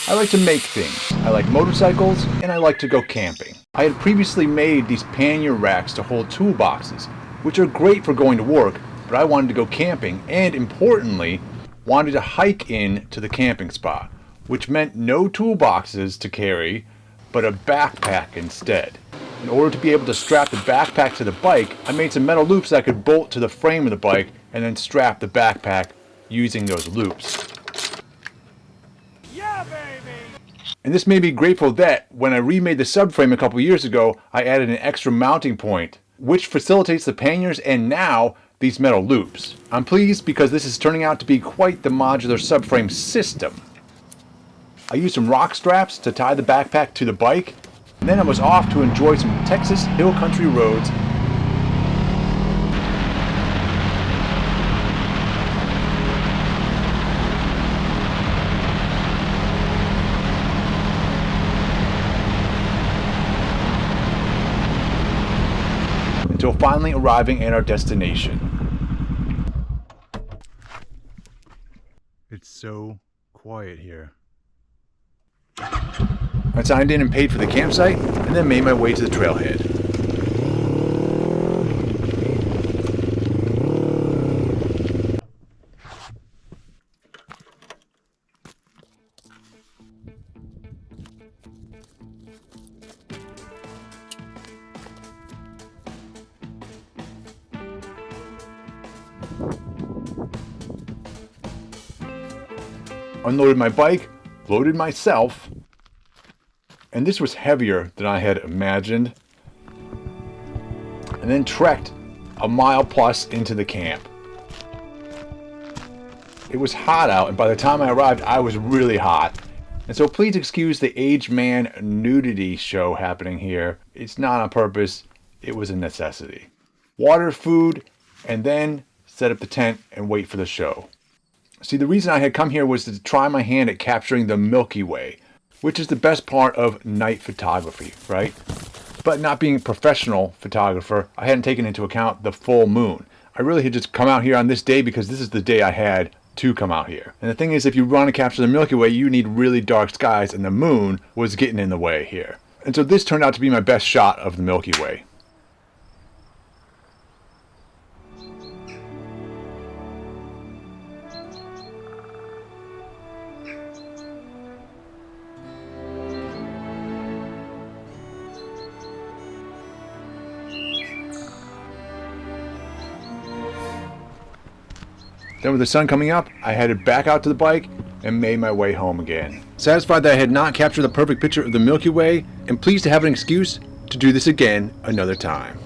I like to make things, I like motorcycles, and I like to go camping. I had previously made these pannier racks to hold toolboxes, which are great for going to work, but I wanted to go camping and, importantly, wanted to hike in to the camping spot, which meant no toolboxes to carry, but a backpack instead. In order to be able to strap the backpack to the bike, I made some metal loops that I could bolt to the frame of the bike and then strap the backpack using those loops. Yeah, baby! And this made me grateful that when I remade the subframe a couple years ago, I added an extra mounting point, which facilitates the panniers and now these metal loops. I'm pleased because this is turning out to be quite the modular subframe system. I used some rock straps to tie the backpack to the bike, and then I was off to enjoy some Texas hill country roads. Until finally arriving at our destination. It's so quiet here. I signed in and paid for the campsite, and then made my way to the trailhead. Unloaded my bike, loaded myself, and this was heavier than I had imagined, and then trekked a mile plus into the camp. It was hot out, and by the time I arrived, I was really hot. And so please excuse the aged man nudity show happening here. It's not on purpose, it was a necessity. Water, food, and then set up the tent and wait for the show. See, the reason I had come here was to try my hand at capturing the Milky Way, which is the best part of night photography, right? But not being a professional photographer, I hadn't taken into account the full moon. I really had just come out here on this day because this is the day I had to come out here. And the thing is, if you want to capture the Milky Way, you need really dark skies, and the moon was getting in the way here. And so this turned out to be my best shot of the Milky Way. Then with the sun coming up, I headed back out to the bike and made my way home again. Satisfied that I had not captured the perfect picture of the Milky Way, and pleased to have an excuse to do this again another time.